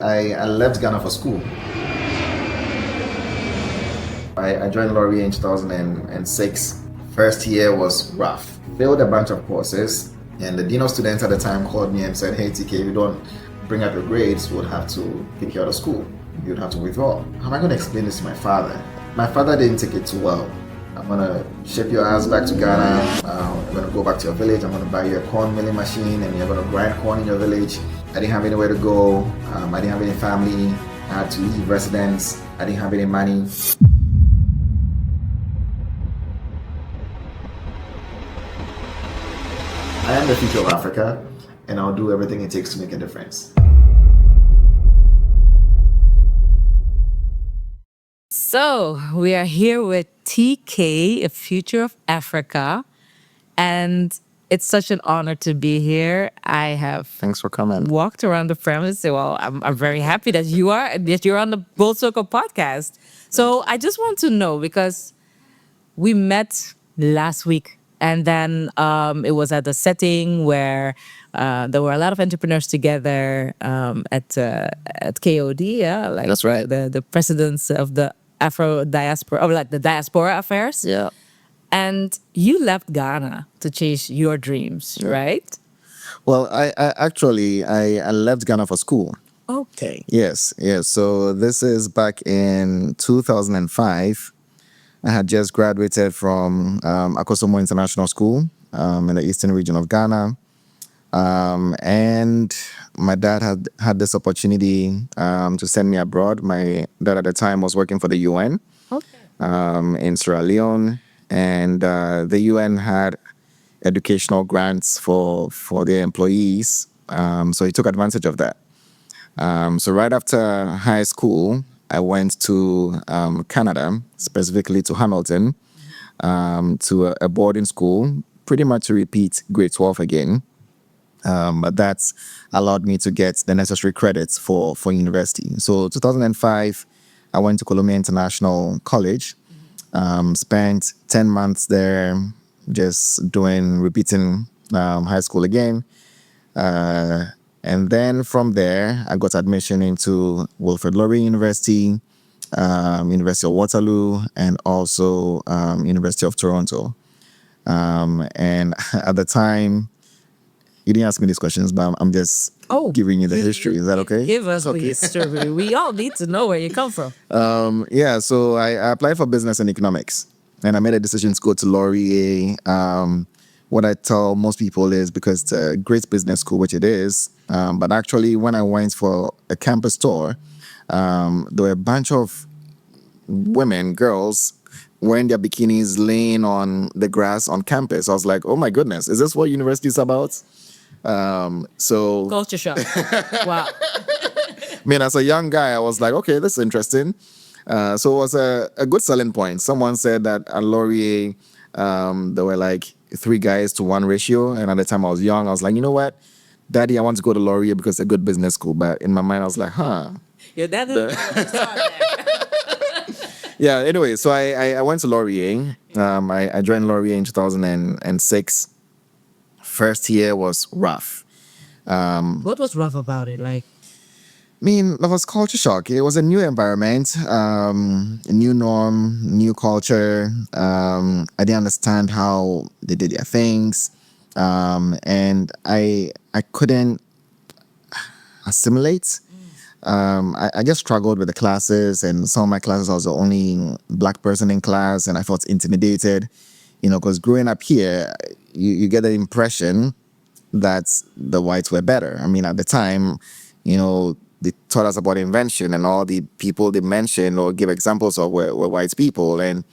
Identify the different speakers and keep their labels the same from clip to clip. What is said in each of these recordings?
Speaker 1: I left Ghana for school. I joined Laurier in 2006. First year was rough. Failed a bunch of courses, and the dean of students at the time called me and said, "Hey, TK, if you don't bring up your grades, we'll have to kick you out of school. You'd have to withdraw." How am I going to explain this to my father? My father didn't take it too well. "I'm gonna ship your ass back to Ghana. I'm gonna go back to your village. I'm gonna buy you a corn milling machine, and you're gonna grind corn in your village." I didn't have anywhere to go. I didn't have any family. I had to leave residence. I didn't have any money. I am the future of Africa, and I'll do everything it takes to make a difference.
Speaker 2: So we are here with TK, a Future of Africa, and it's such an honor to be here. I have
Speaker 1: Thanks for coming.
Speaker 2: walked around the premise. Well, I'm very happy that you're on the Gold Circle podcast. So I just want to know because we met last week, and then it was at a setting where there were a lot of entrepreneurs together at KOD. Yeah, like
Speaker 3: That's right.
Speaker 2: The presidents of the Afro diaspora, or like the diaspora affairs.
Speaker 3: Yeah.
Speaker 2: And you left Ghana to chase your dreams, right?
Speaker 3: Well, I left Ghana for school.
Speaker 2: Okay.
Speaker 3: Yes, yes. So this is back in 2005. I had just graduated from Akosomo International School in the eastern region of Ghana. And my dad had this opportunity to send me abroad. My dad at the time was working for the UN in Sierra Leone. And the UN had educational grants for their employees. So he took advantage of that. So right after high school, I went to Canada, specifically to Hamilton, to a boarding school, pretty much to repeat grade 12 again. But that's allowed me to get the necessary credits for university. So 2005, I went to Columbia International College, spent 10 months there just repeating high school again. And then from there, I got admission into Wilfrid Laurier University, University of Waterloo, and also University of Toronto. And at the time, you didn't ask me these questions, but I'm just giving you the history. Is that okay?
Speaker 2: Give us the history. We all need to know where you come from.
Speaker 3: Yeah, so I applied for business and economics, and I made a decision to go to Laurier. What I tell most people is because it's a great business school, which it is. But actually, when I went for a campus tour, there were a bunch of women, girls, wearing their bikinis, laying on the grass on campus. I was like, oh my goodness, is this what university is about? So
Speaker 2: Culture shock. Wow.
Speaker 3: I mean, as a young guy, I was like, okay, this is interesting. So it was a good selling point. Someone said that at Laurier, there were like 3 guys to 1 ratio. And at the time I was young, I was like, you know what? Daddy, I want to go to Laurier because it's a good business school. But in my mind, I was like,
Speaker 2: Your dad is
Speaker 3: Yeah, anyway, so I went to Laurier. I joined Laurier in 2006. First year was rough.
Speaker 2: What was rough about it? Like,
Speaker 3: I mean, that was culture shock. It was a new environment, a new norm, new culture. I didn't understand how they did their things. And I couldn't assimilate. I just struggled with the classes, and some of my classes I was the only black person in class, and I felt intimidated, because growing up here, you get the impression that the whites were better. I mean, at the time, they taught us about invention, and all the people they mentioned or give examples of were white people. And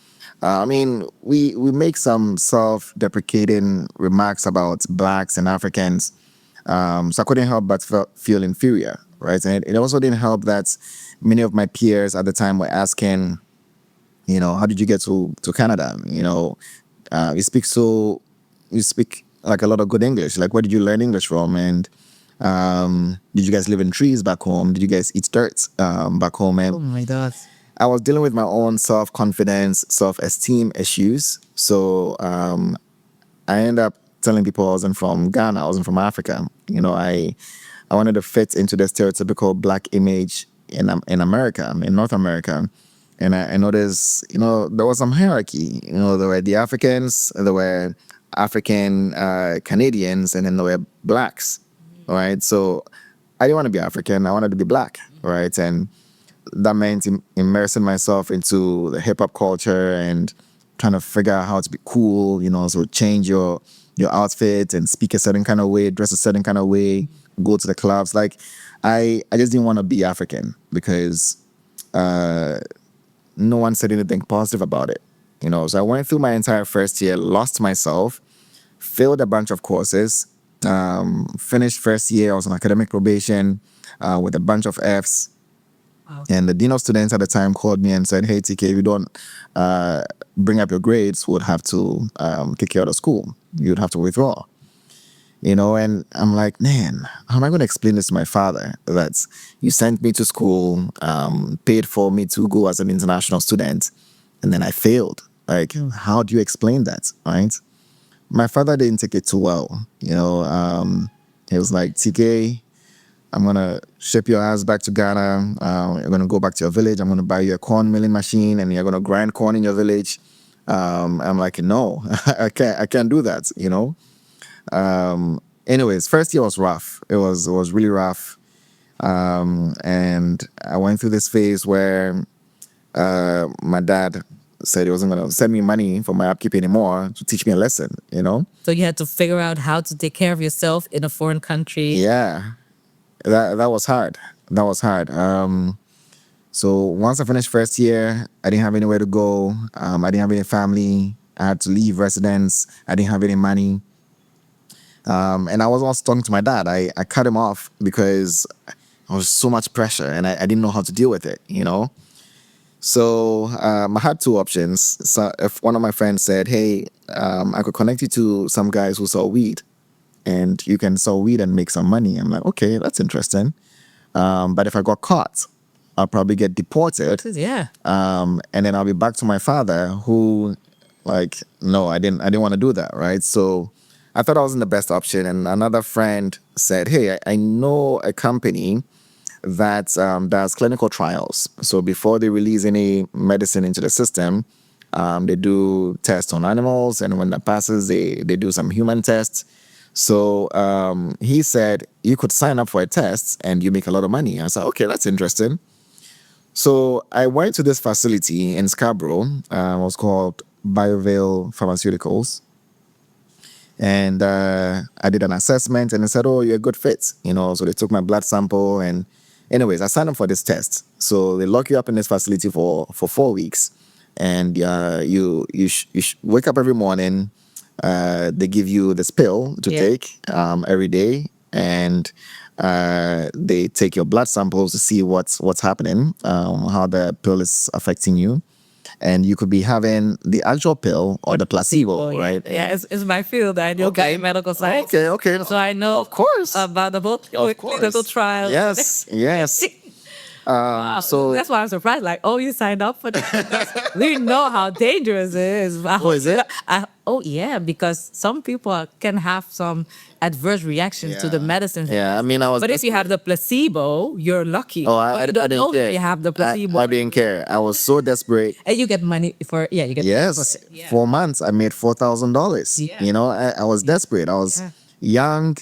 Speaker 3: I mean, we make some self-deprecating remarks about blacks and Africans. So I couldn't help but feel inferior, right? And it also didn't help that many of my peers at the time were asking, how did you get to Canada? You speak like a lot of good English. Like, where did you learn English from? And did you guys live in trees back home? Did you guys eat dirt back home? And
Speaker 2: oh my God.
Speaker 3: I was dealing with my own self-confidence, self-esteem issues. So I ended up telling people I wasn't from Ghana, I wasn't from Africa. I wanted to fit into the stereotypical black image in America, in North America. And I noticed, there was some hierarchy. There were the Africans, there were African Canadians, and then there were blacks, right? So I didn't want to be African. I wanted to be black, right? And that meant immersing myself into the hip hop culture and trying to figure out how to be cool, so change your outfit and speak a certain kind of way, dress a certain kind of way, go to the clubs. Like, I just didn't want to be African because no one said anything positive about it. So I went through my entire first year, lost myself, failed a bunch of courses, finished first year. I was on academic probation with a bunch of Fs.
Speaker 2: Wow.
Speaker 3: And the dean of students at the time called me and said, "Hey, TK, if you don't bring up your grades, we'll have to kick you out of school. You'd have to withdraw." And I'm like, man, how am I going to explain this to my father that you sent me to school, paid for me to go as an international student, and then I failed? Like, how do you explain that, right? My father didn't take it too well. He was like, "TK, I'm going to ship your ass back to Ghana. You're going to go back to your village. I'm going to buy you a corn milling machine and you're going to grind corn in your village." I'm like, no, I can't do that, Anyways, first year was rough. It was really rough. And I went through this phase where my dad said he wasn't going to send me money for my upkeep anymore to teach me a lesson,
Speaker 2: So you had to figure out how to take care of yourself in a foreign country.
Speaker 3: Yeah, that was hard. That was hard. So once I finished first year, I didn't have anywhere to go. I didn't have any family. I had to leave residence. I didn't have any money. And I was all stung to my dad. I cut him off because I was so much pressure and I didn't know how to deal with it, So I had two options. So if one of my friends said, "Hey, I could connect you to some guys who sell weed and you can sell weed and make some money." I'm like, okay, that's interesting. But if I got caught, I'll probably get deported.
Speaker 2: Yeah.
Speaker 3: And then I'll be back to my father who, like, no, I didn't want to do that, right? So I thought I wasn't the best option. And another friend said, "Hey, I know a company that does clinical trials. So before they release any medicine into the system, they do tests on animals. And when that passes, they do some human tests." So he said, "You could sign up for a test and you make a lot of money." I said, "Okay, that's interesting." So I went to this facility in Scarborough. It was called BioVale Pharmaceuticals. And I did an assessment and they said, "Oh, you're a good fit." So they took my blood sample. And anyways, I signed up for this test. So they lock you up in this facility for 4 weeks. And you wake up every morning. They give you this pill to take every day. And they take your blood samples to see what's happening, how the pill is affecting you. And you could be having the actual pill or the placebo, right?
Speaker 2: Yeah, it's my field. I know medical science.
Speaker 3: Okay.
Speaker 2: So I know,
Speaker 3: of course,
Speaker 2: about the whole clinical trials.
Speaker 3: Yes.
Speaker 2: Wow.
Speaker 3: So
Speaker 2: that's why I'm surprised. Like, oh, you signed up for that? We know how dangerous it is.
Speaker 3: Oh, is it?
Speaker 2: Yeah, because some people can have some adverse reaction to the medicine.
Speaker 3: Yeah, I mean, I was.
Speaker 2: But if you have the placebo, you're lucky.
Speaker 3: Oh,
Speaker 2: But
Speaker 3: I
Speaker 2: you don't
Speaker 3: didn't
Speaker 2: know
Speaker 3: care.
Speaker 2: if you have the placebo.
Speaker 3: I didn't care. I was so desperate.
Speaker 2: And you get money for, you get
Speaker 3: Yes,
Speaker 2: Yeah.
Speaker 3: 4 months I made $4,000.
Speaker 2: Yeah.
Speaker 3: I was desperate. I was young,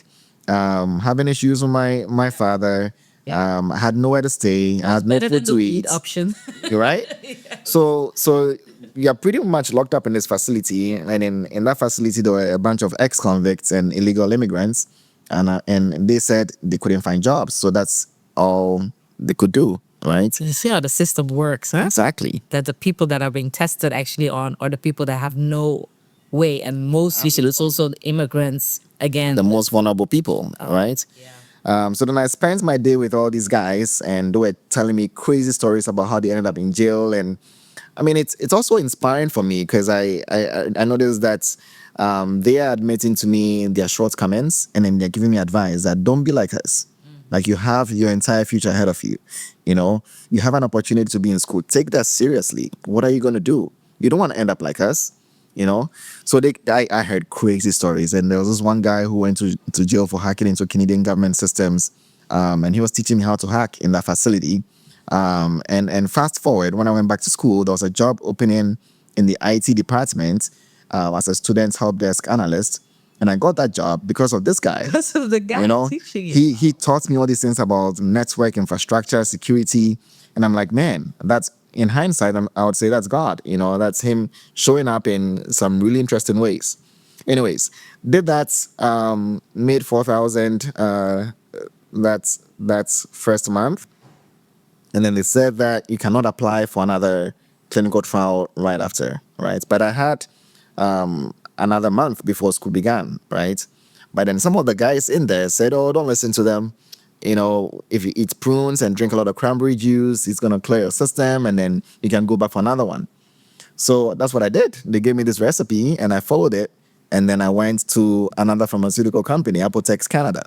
Speaker 3: having issues with my father. I had nowhere to stay. I had no
Speaker 2: Better than
Speaker 3: food
Speaker 2: the
Speaker 3: to
Speaker 2: weed
Speaker 3: eat.
Speaker 2: option.
Speaker 3: You're right. So you're pretty much locked up in this facility, and in that facility there were a bunch of ex-convicts and illegal immigrants, and they said they couldn't find jobs, so that's all they could do. Right?
Speaker 2: You see how the system works, huh?
Speaker 3: Exactly.
Speaker 2: That the people that are being tested actually on are the people that have no way, and most usually it's also the immigrants again.
Speaker 3: The most vulnerable people, right? So then I spent my day with all these guys, and they were telling me crazy stories about how they ended up in jail. And I mean, it's also inspiring for me because I noticed that they are admitting to me their shortcomings, and then they're giving me advice that don't be like us. Like, you have your entire future ahead of you. You have an opportunity to be in school. Take that seriously. What are you going to do? You don't want to end up like us. So I heard crazy stories. And there was this one guy who went to jail for hacking into Canadian government systems. and he was teaching me how to hack in that facility. And fast forward, when I went back to school, there was a job opening in the IT department as a student help desk analyst, and I got that job because of this guy.
Speaker 2: Because of the guy
Speaker 3: You know,
Speaker 2: teaching you.
Speaker 3: he taught me all these things about network infrastructure, security, and I'm like, man, that's in hindsight, I would say that's God. You know, that's him showing up in some really interesting ways. Anyways, did that, made 4,000. That's first month, and then they said that you cannot apply for another clinical trial right after, right? But I had another month before school began, right? But then some of the guys in there said, "Oh, don't listen to them. You know, if you eat prunes and drink a lot of cranberry juice, it's gonna clear your system, and then you can go back for another one." So that's what I did. They gave me this recipe, and I followed it. And then I went to another pharmaceutical company, Apotex Canada.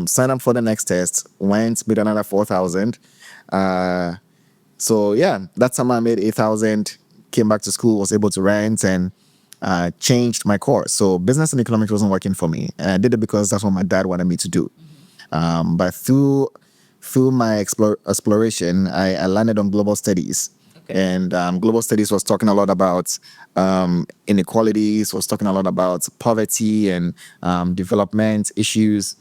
Speaker 3: Signed up for the next test, went, made another 4,000. So yeah, that time I made 8,000, came back to school, was able to rent, and changed my course. So business and economics wasn't working for me, and I did it because that's what my dad wanted me to do. But through my exploration, I landed on global studies.
Speaker 2: Okay.
Speaker 3: And global studies was talking a lot about inequalities, was talking a lot about poverty and development issues.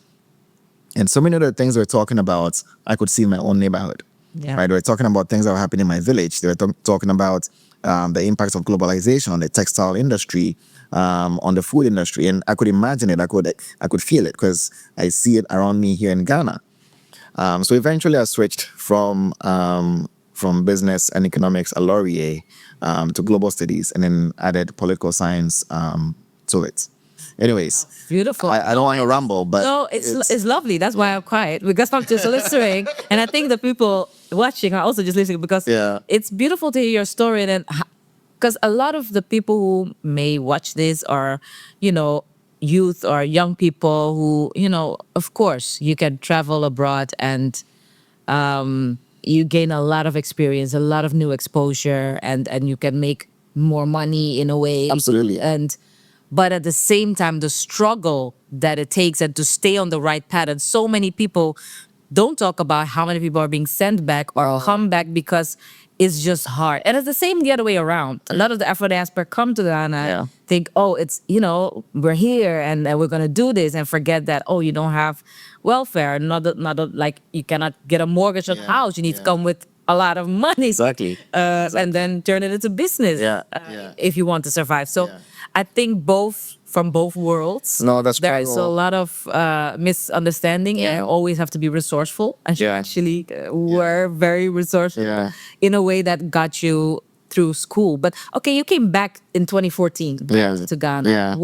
Speaker 3: And so many of the things we're talking about, I could see in my own neighborhood.
Speaker 2: Yeah.
Speaker 3: Right? We're talking about things that were happening in my village. They were talking about the impacts of globalization on the textile industry, on the food industry. And I could imagine it. I could feel it because I see it around me here in Ghana. So eventually I switched from business and economics at Laurier to global studies, and then added political science to it. Anyways,
Speaker 2: Beautiful.
Speaker 3: I don't want to ramble, but
Speaker 2: No, it's lovely. That's why I'm quiet, because I'm just listening, and I think the people watching are also just listening, because
Speaker 3: Yeah.
Speaker 2: it's beautiful to hear your story. And because a lot of the people who may watch this are, youth or young people who, of course, you can travel abroad and you gain a lot of experience, a lot of new exposure, and you can make more money in a way.
Speaker 3: Absolutely.
Speaker 2: But at the same time, the struggle that it takes and to stay on the right path. And so many people don't talk about how many people are being sent back or come back because it's just hard. And it's the same the other way around. A lot of the Afro diaspora come to Ghana,
Speaker 3: Yeah.
Speaker 2: think, oh, it's, we're here and we're going to do this, and forget that, oh, you don't have welfare. Like you cannot get a mortgage on a house. You need to
Speaker 3: Yeah.
Speaker 2: come with a lot of money.
Speaker 3: Exactly.
Speaker 2: And then turn it into business if you want to survive. So
Speaker 3: Yeah.
Speaker 2: I think from both worlds,
Speaker 3: No, that's
Speaker 2: there is a
Speaker 3: true.
Speaker 2: lot of misunderstanding. And you always have to be resourceful. And you
Speaker 3: Yeah.
Speaker 2: actually were very resourceful
Speaker 3: Yeah.
Speaker 2: in a way that got you through school. But okay, you came back in 2014
Speaker 3: Yeah.
Speaker 2: to Ghana.
Speaker 3: Yeah.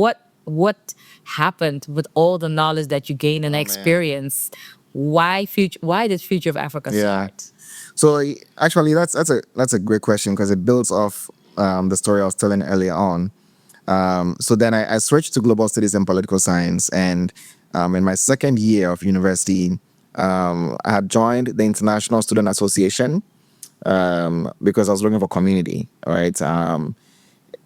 Speaker 2: What happened with all the knowledge that you gained and experienced? Why did Future of Africa
Speaker 3: Yeah.
Speaker 2: start?
Speaker 3: So actually, that's a great question because it builds off the story I was telling earlier on. So then I switched to global studies and political science, and in my second year of university, I had joined the International Student Association because I was looking for community. All right.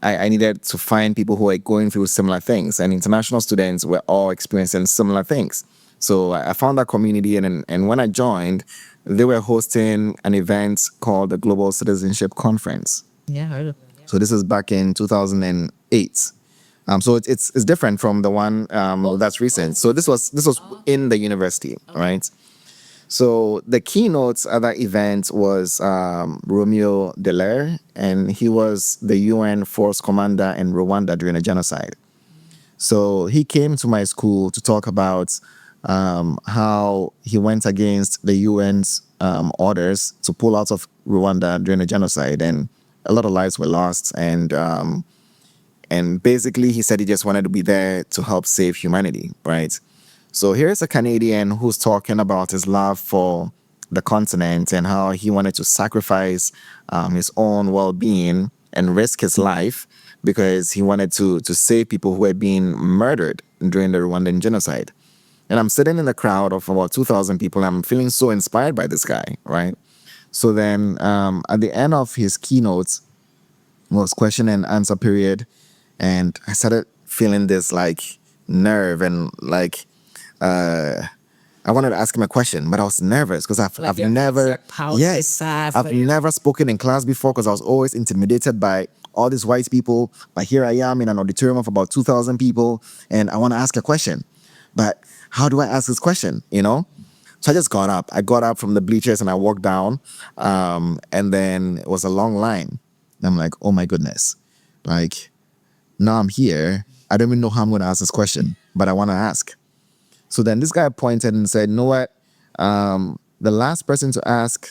Speaker 3: I needed to find people who were going through similar things, and international students were all experiencing similar things. So I found that community, and when I joined, they were hosting an event called the Global Citizenship Conference.
Speaker 2: Yeah, heard of
Speaker 3: So this is back in 2008. So it's different from the one that's recent. So this was in the university, right? So the keynotes at that event was Romeo Dallaire, and he was the UN force commander in Rwanda during the genocide. So he came to my school to talk about how he went against the UN's orders to pull out of Rwanda during the genocide, and a lot of lives were lost. And basically, he said he just wanted to be there to help save humanity, right? So here's a Canadian who's talking about his love for the continent and how he wanted to sacrifice his own well-being and risk his life because he wanted to save people who were being murdered during the Rwandan genocide. And I'm sitting in a crowd of about 2,000 people. I'm feeling so inspired by this guy, right? So then at the end of his keynotes was question and answer period. And I started feeling this like nerve and like I wanted to ask him a question, but I was nervous because I've never, yes, I've never spoken in class before because I was always intimidated by all these white people. But here I am in an auditorium of about 2,000 people, and I want to ask a question. But how do I ask this question? So I just got up. I got up from the bleachers and I walked down, and then it was a long line. And I'm like, oh my goodness, like now I'm here. I don't even know how I'm going to ask this question, but I want to ask. So then this guy pointed and said, you know what? The last person to ask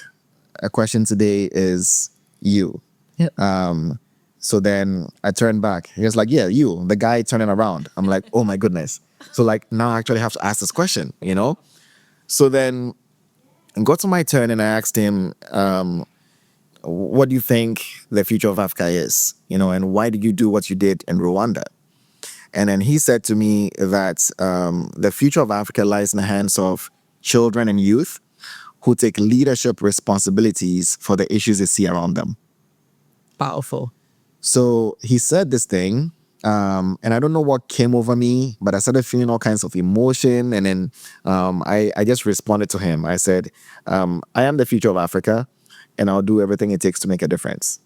Speaker 3: a question today is you.
Speaker 2: Yep.
Speaker 3: So then I turned back. He was like, yeah, you, the guy turning around. I'm like, oh my goodness. So like now I actually have to ask this question, So then I got to my turn and I asked him, what do you think the future of Africa is? And why did you do what you did in Rwanda? And then he said to me that the future of Africa lies in the hands of children and youth who take leadership responsibilities for the issues they see around them.
Speaker 2: Powerful.
Speaker 3: So he said this thing, and I don't know what came over me, but I started feeling all kinds of emotion. And then I just responded to him. I said, I am the future of Africa, and I'll do everything it takes to make a difference.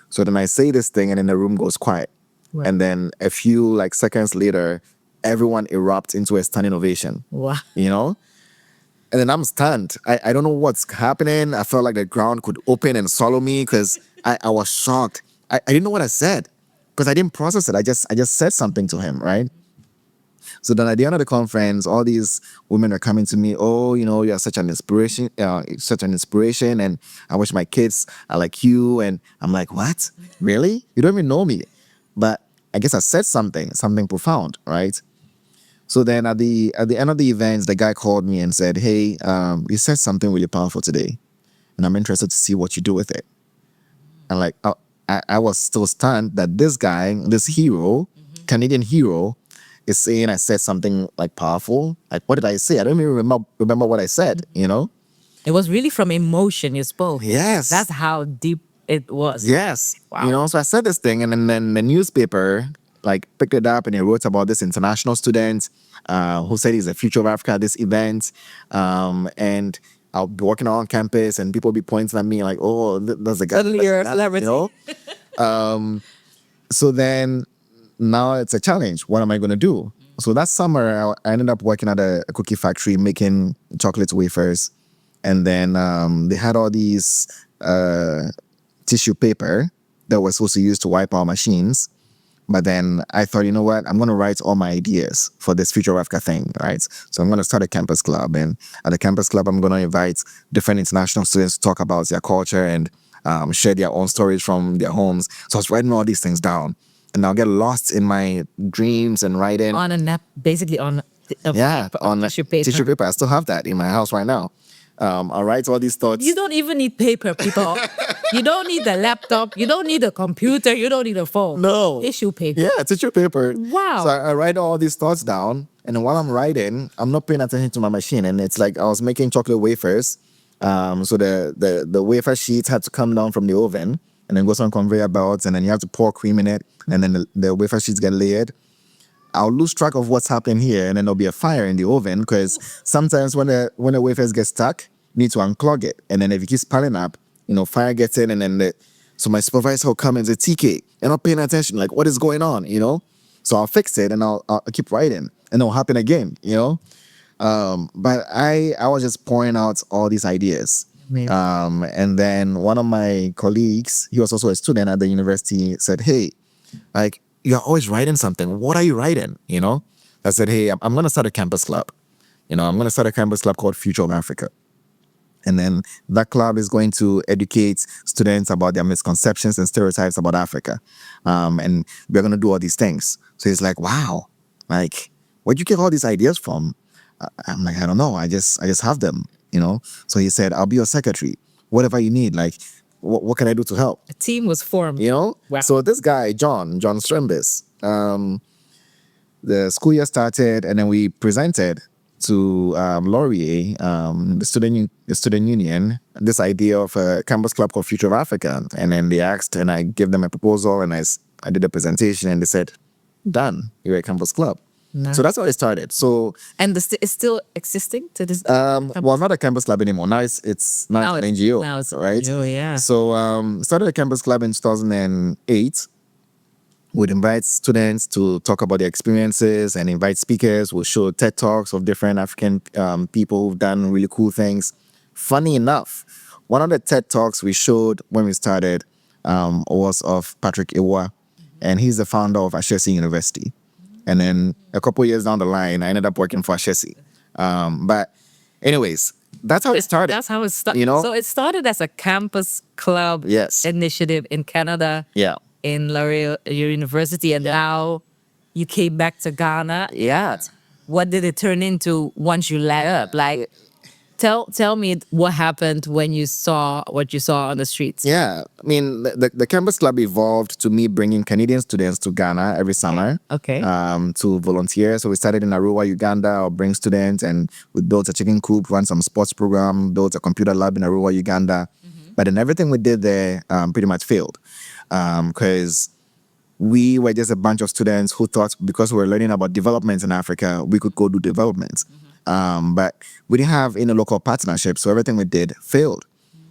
Speaker 3: So then I say this thing, and then the room goes quiet. Right. And then a few seconds later, everyone erupts into a standing ovation.
Speaker 2: Wow.
Speaker 3: And then I'm stunned. I don't know what's happening. I felt like the ground could open and swallow me because I was shocked. I didn't know what I said because I didn't process it. I just said something to him, right? So then at the end of the conference, all these women are coming to me. Oh, you're such an inspiration, and I wish my kids are like you. And I'm like, what? Really? You don't even know me. But I guess I said something profound, right? So then at the end of the events, the guy called me and said, hey, you said something really powerful today, and I'm interested to see what you do with it. And I was still stunned that this guy, this hero, Canadian hero, is saying I said something powerful. What did I say? I don't even remember what I said,
Speaker 2: It was really from emotion you spoke.
Speaker 3: Yes.
Speaker 2: That's how deep it was.
Speaker 3: Yes.
Speaker 2: Wow.
Speaker 3: So I said this thing, and then the newspaper picked it up and it wrote about this international student who said he's the future of Africa at this event. And I'll be walking on campus and people will be pointing at me like, oh, there's a guy.
Speaker 2: Suddenly you're a celebrity.
Speaker 3: So then now it's a challenge. What am I going to do? So that summer, I ended up working at a cookie factory making chocolate wafers. And then they had all these tissue paper that was supposed to use to wipe our machines. But then I thought, you know what? I'm going to write all my ideas for this Future of Africa thing, right? So I'm going to start a campus club. And at the campus club, I'm going to invite different international students to talk about their culture and share their own stories from their homes. So I was writing all these things down. And I'll get lost in my dreams and writing.
Speaker 2: On a basically on tissue paper.
Speaker 3: Tissue paper. I still have that in my house right now. I'll write all these thoughts.
Speaker 2: You don't even need paper, people. You don't need a laptop. You don't need a computer. You don't need a phone.
Speaker 3: No.
Speaker 2: Tissue paper.
Speaker 3: Yeah, tissue paper.
Speaker 2: Wow.
Speaker 3: So I write all these thoughts down. And then while I'm writing, I'm not paying attention to my machine. And it's like I was making chocolate wafers. So the wafer sheets had to come down from the oven and then goes on conveyor belts. And then you have to pour cream in it. And then the wafer sheets get layered. I'll lose track of what's happening here, and then there'll be a fire in the oven because sometimes when the wafers get stuck, you need to unclog it. And then if it keeps piling up, fire gets in, and then so my supervisor will come and say, TK, you're not paying attention. Like, what is going on, So I'll fix it, and I'll keep writing, and it'll happen again, But I was just pouring out all these ideas. And then one of my colleagues, he was also a student at the university, said, hey, you're always writing something. What are you writing? I said, hey, I'm going to start a campus club. I'm going to start a campus club called Future of Africa. And then that club is going to educate students about their misconceptions and stereotypes about Africa. And we're going to do all these things. So he's like, wow, where'd you get all these ideas from? I'm like, I don't know. I just have them, So he said, I'll be your secretary. Whatever you need, what can I do to help?
Speaker 2: A team was formed.
Speaker 3: Wow. So this guy, John Strembis, the school year started and then we presented to Laurier, the student union, this idea of a campus club called Future of Africa. And then they asked and I gave them a proposal and I did a presentation and they said, done, you're a campus club. So that's how it started. So
Speaker 2: And it's still existing to this.
Speaker 3: well, not a campus club anymore. Now it's
Speaker 2: Now
Speaker 3: an
Speaker 2: it's
Speaker 3: NGO,
Speaker 2: now it's
Speaker 3: right?
Speaker 2: NGO, yeah.
Speaker 3: So started a campus club in 2008. We'd invite students to talk about their experiences and invite speakers. We'll show TED Talks of different African people who've done really cool things. Funny enough, one of the TED Talks we showed when we started was of Patrick Iwa, and he's the founder of Ashesi University. And then a couple years down the line, I ended up working for Ashesi. But anyways, that's how it started.
Speaker 2: That's how it started.
Speaker 3: You know?
Speaker 2: So it started as a campus club
Speaker 3: Yes.
Speaker 2: initiative in Canada.
Speaker 3: Yeah.
Speaker 2: In L'Oreal University, and now you came back to Ghana.
Speaker 3: Yeah.
Speaker 2: What did it turn into once you left? Like, tell me what happened when you saw what you saw on the streets.
Speaker 3: Yeah, I mean, the campus club evolved to me bringing Canadian students to Ghana every summer.
Speaker 2: Okay.
Speaker 3: To volunteer. So we started in Arua, Uganda, or bring students, and we built a chicken coop, ran some sports program, built a computer lab in Arua, Uganda. But then everything we did there pretty much failed because we were just a bunch of students who thought because we were learning about development in Africa, we could go do development. But we didn't have any local partnerships, so everything we did failed.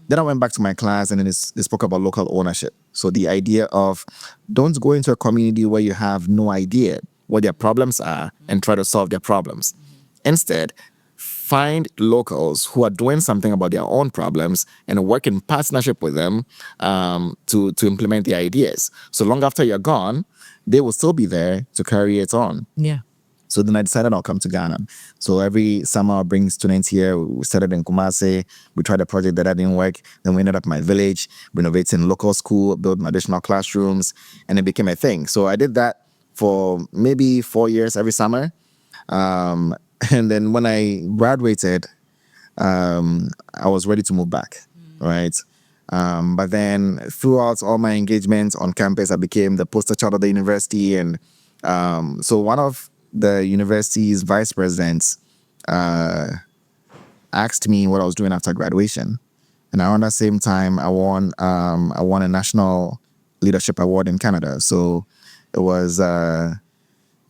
Speaker 3: Then I went back to my class and then they spoke about local ownership. So the idea of don't go into a community where you have no idea what their problems are and try to solve their problems. Instead, find locals who are doing something about their own problems and work in partnership with them to implement the ideas. So long after you're gone, they will still be there to carry it on.
Speaker 2: Yeah.
Speaker 3: So then I decided I'll come to Ghana. So every summer I'll bring students here. We started in Kumasi. We tried a project that didn't work. Then we ended up in my village, renovating local school, building additional classrooms, and it became a thing. So I did that for maybe 4 years every summer. And then when I graduated, I was ready to move back, right? But then throughout all my engagements on campus, I became the poster child of the university. And so one of the university's vice presidents asked me what I was doing after graduation. And around that same time, I won a national leadership award in Canada. So it was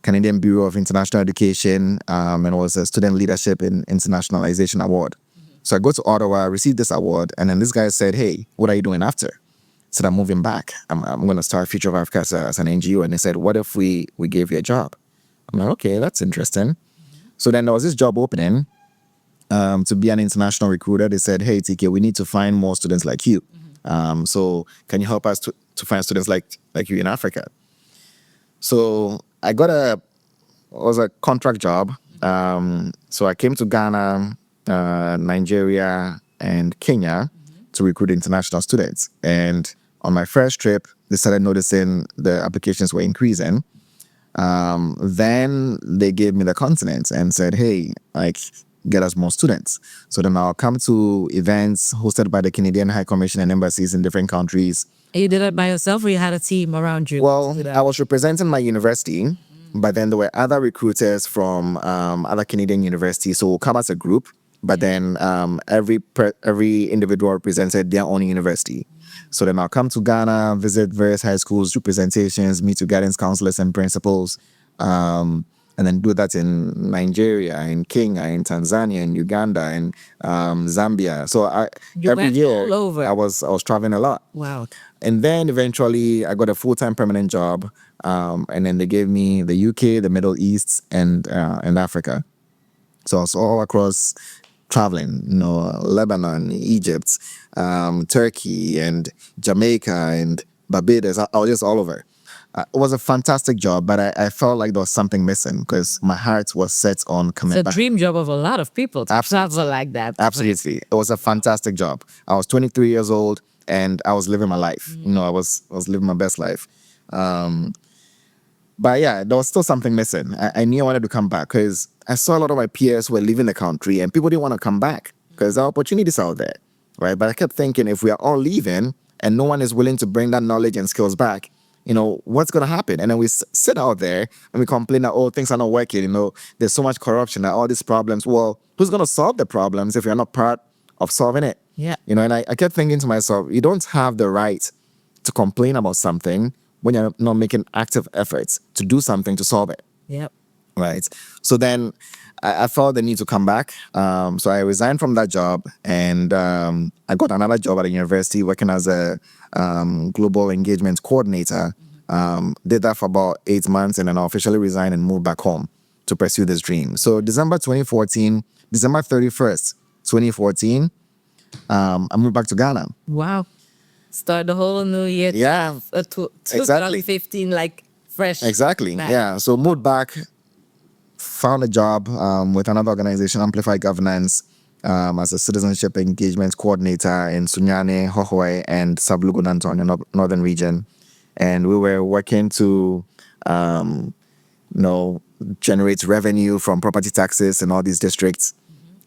Speaker 3: Canadian Bureau of International Education, and it was a Student Leadership in Internationalization Award. So I go to Ottawa, received this award, and then this guy said, "Hey, what are you doing after?" I said, "I'm moving back. I'm going to start Future of Africa as an NGO." And they said, "What if we gave you a job?" I'm like, "Okay, that's interesting." So then there was this job opening to be an international recruiter. They said, "Hey, TK, we need to find more students like you. So can you help us to find students like you in Africa?" So I got it was a contract job. So I came to Ghana, Nigeria, and Kenya to recruit international students. And on my first trip, they started noticing the applications were increasing. Then they gave me the continent and said, "Hey, like, get us more students." So then I'll come to events hosted by the Canadian High Commission and embassies in different countries.
Speaker 2: And you did it by yourself, or you had a team around you?
Speaker 3: Well, I was representing my university, but then there were other recruiters from other Canadian universities. So we'll come as a group, but then every individual represented their own university. So then I'll come to Ghana, visit various high schools, do presentations, meet with guidance counselors and principals, and then do that in Nigeria, in Kenya, in Tanzania, in Uganda, in Zambia. So every
Speaker 2: went
Speaker 3: year
Speaker 2: all over.
Speaker 3: I was traveling a lot.
Speaker 2: Wow.
Speaker 3: And then eventually I got a full-time permanent job. And then they gave me the UK, the Middle East, and Africa. So I was all across traveling, Lebanon, Egypt, Turkey, and Jamaica, and Barbados. I was just all over. It was a fantastic job, but I felt like there was something missing because my heart was set on coming
Speaker 2: It's a
Speaker 3: back.
Speaker 2: dream job of a lot of people to travel like that.
Speaker 3: Absolutely. It was a fantastic job. I was 23 years old and I was living my life. I was living my best life. But yeah, there was still something missing. I knew I wanted to come back because I saw a lot of my peers were leaving the country and people didn't want to come back because there are opportunities out there, right? But I kept thinking if we are all leaving and no one is willing to bring that knowledge and skills back, what's going to happen? And then we sit out there and we complain that, oh, things are not working. There's so much corruption and all these problems. Well, who's going to solve the problems if you're not part of solving it?
Speaker 2: Yeah.
Speaker 3: And I kept thinking to myself, you don't have the right to complain about something when you're not making active efforts to do something to solve it.
Speaker 2: Yep.
Speaker 3: right? So then I felt the need to come back. So I resigned from that job, and I got another job at a university working as a global engagement coordinator. Did that for about 8 months, and then I officially resigned and moved back home to pursue this dream. So December 2014, December 31st, 2014, I moved back to Ghana.
Speaker 2: Wow. Start the whole new year.
Speaker 3: Yeah, exactly.
Speaker 2: 2015, like fresh.
Speaker 3: Exactly.
Speaker 2: back.
Speaker 3: Yeah. So moved back, found a job with another organization, Amplify Governance, as a citizenship engagement coordinator in Sunyane, Hohoe, and Sablugunanto in the northern region. And we were working to, generate revenue from property taxes in all these districts.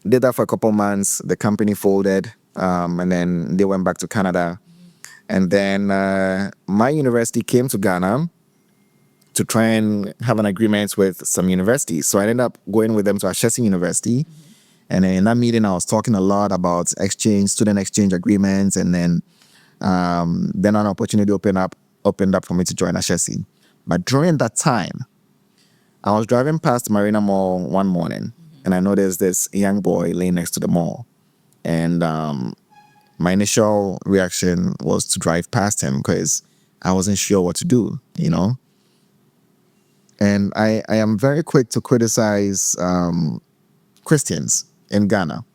Speaker 3: Did that for a couple months. The company folded, and then they went back to Canada. And then my university came to Ghana to try and have an agreement with some universities. So I ended up going with them to Ashesi University. And in that meeting, I was talking a lot about student exchange agreements. And then an opportunity opened up for me to join Ashesi. But during that time, I was driving past Marina Mall one morning, and I noticed this young boy laying next to the mall. And my initial reaction was to drive past him because I wasn't sure what to do, And I am very quick to criticize Christians in Ghana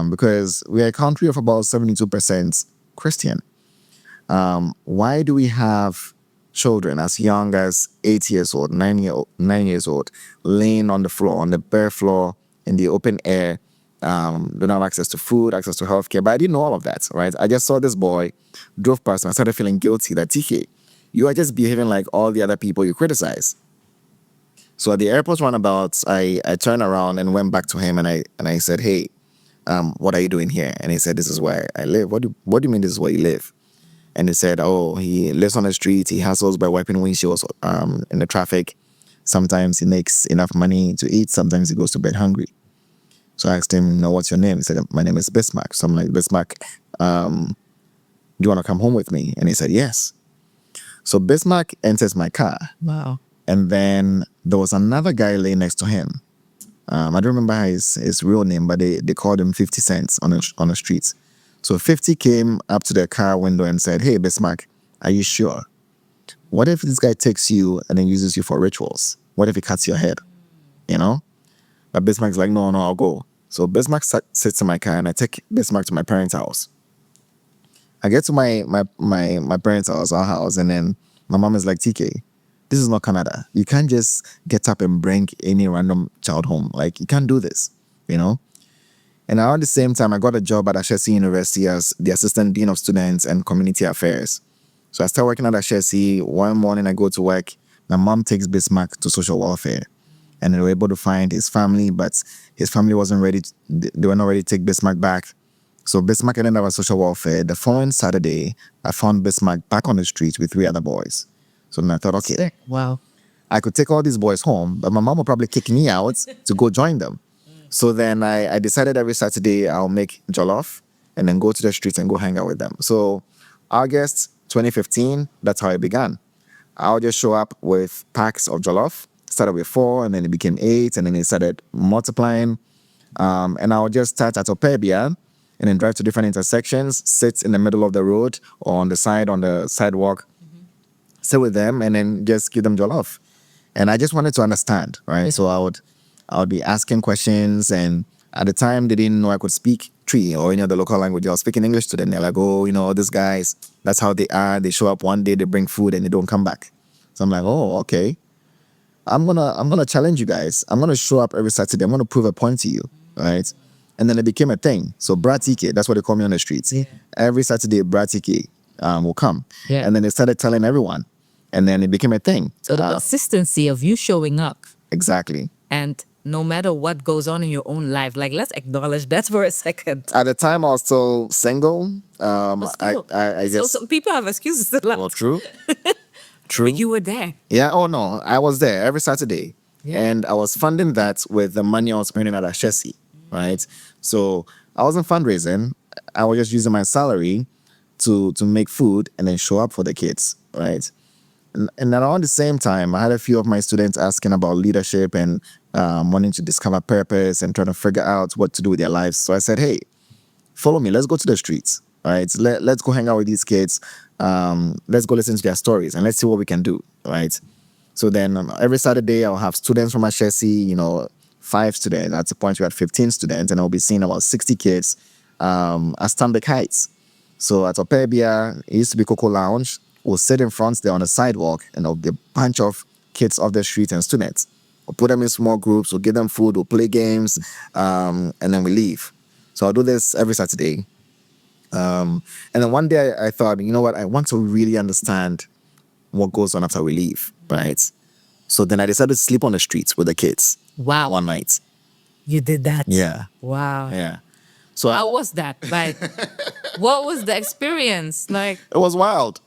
Speaker 3: because we're a country of about 72% Christian. Why do we have children as young as 8 years old, 9 years old, laying on the floor, on the bare floor in the open air, don't have access to food, access to healthcare? But I didn't know all of that, right? I just saw this boy, drove past, and I started feeling guilty that TK, you are just behaving like all the other people you criticize. So at the airport roundabout, I turned around and went back to him, and I said, "Hey, what are you doing here?" And he said, "This is where I live." What do you mean this is where you live? And he said, "Oh, he lives on the street. He hustles by wiping windshields in the traffic. Sometimes he makes enough money to eat. Sometimes he goes to bed hungry." So I asked him, "What's your name?" He said, "My name is Bismarck." So I'm like, "Bismarck, do you want to come home with me?" And he said, "Yes." So Bismarck enters my car.
Speaker 2: Wow.
Speaker 3: And then there was another guy laying next to him. I don't remember his real name, but they called him 50 cents on the streets. So 50 came up to the car window and said, "Hey, Bismarck, are you sure? What if this guy takes you and then uses you for rituals? What if he cuts your head?" But Bismarck's like, "No, I'll go." So Bismarck sits in my car, and I take Bismarck to my parents' house. I get to my parents' house, our house, and then my mom is like, "TK, this is not Canada. You can't just get up and bring any random child home. Like, you can't do this, And around the same time, I got a job at Ashesi University as the assistant dean of students and community affairs. So I started working at Ashesi. One morning, I go to work. My mom takes Bismarck to social welfare, and they were able to find his family, but his family wasn't ready. They were not ready to take Bismarck back. So Bismarck ended up at social welfare. The following Saturday, I found Bismarck back on the street with 3 other boys. So then I thought, okay,
Speaker 2: Sick. Wow.
Speaker 3: I could take all these boys home, but my mom would probably kick me out to go join them. So then I decided every Saturday I'll make jollof and then go to the streets and go hang out with them. So August 2015, that's how it began. I'll just show up with packs of jollof. Started with 4, and then it became 8, and then it started multiplying. And I'll just start at Opebia and then drive to different intersections, sit in the middle of the road or on the sidewalk, sit with them, and then just give them jollof. And I just wanted to understand, right? So I would be asking questions, and at the time they didn't know I could speak Tree or any other local language. I was speaking English to them. They're like, "Oh, these guys, that's how they are. They show up one day, they bring food, and they don't come back." So I'm like, "Oh, okay. I'm gonna challenge you guys. I'm gonna show up every Saturday. I'm gonna prove a point to you, right?" And then it became a thing. So Bratike, that's what they call me on the streets.
Speaker 2: Yeah.
Speaker 3: Every Saturday, Bratike will come.
Speaker 2: Yeah.
Speaker 3: And then they started telling everyone. And then it became a thing.
Speaker 2: So the consistency of you showing up,
Speaker 3: Exactly.
Speaker 2: and no matter what goes on in your own life, like let's acknowledge that for a second.
Speaker 3: At the time, I was still single.
Speaker 2: But still,
Speaker 3: I
Speaker 2: so
Speaker 3: just...
Speaker 2: some people have excuses to laugh.
Speaker 3: Well, true. True.
Speaker 2: But you were there.
Speaker 3: Yeah, oh no, I was there every Saturday.
Speaker 2: Yeah.
Speaker 3: And I was funding that with the money I was spending at Ashesi, right? So I wasn't fundraising. I was just using my salary to make food and then show up for the kids, right? And around the same time, I had a few of my students asking about leadership and wanting to discover purpose and trying to figure out what to do with their lives. So I said, hey, follow me. Let's go to the streets. All right. Let's go hang out with these kids. Let's go listen to their stories and let's see what we can do. Right. So then every Saturday, I'll have students from Ashesi, 5 students. At the point, we had 15 students, and I'll be seeing about 60 kids at Stanbic Heights. So at Opebia, it used to be Coco Lounge. We'll sit in front there on the sidewalk, and there'll be a bunch of kids off the street and students. We'll put them in small groups, we'll give them food, we'll play games, and then we leave. So I'll do this every Saturday. And then one day I thought, you know what, I want to really understand what goes on after we leave, right? So then I decided to sleep on the streets with the kids.
Speaker 2: Wow.
Speaker 3: One night.
Speaker 2: You did that.
Speaker 3: Yeah.
Speaker 2: Wow.
Speaker 3: Yeah. So
Speaker 2: How was that? Like, what was the experience? Like,
Speaker 3: it was wild.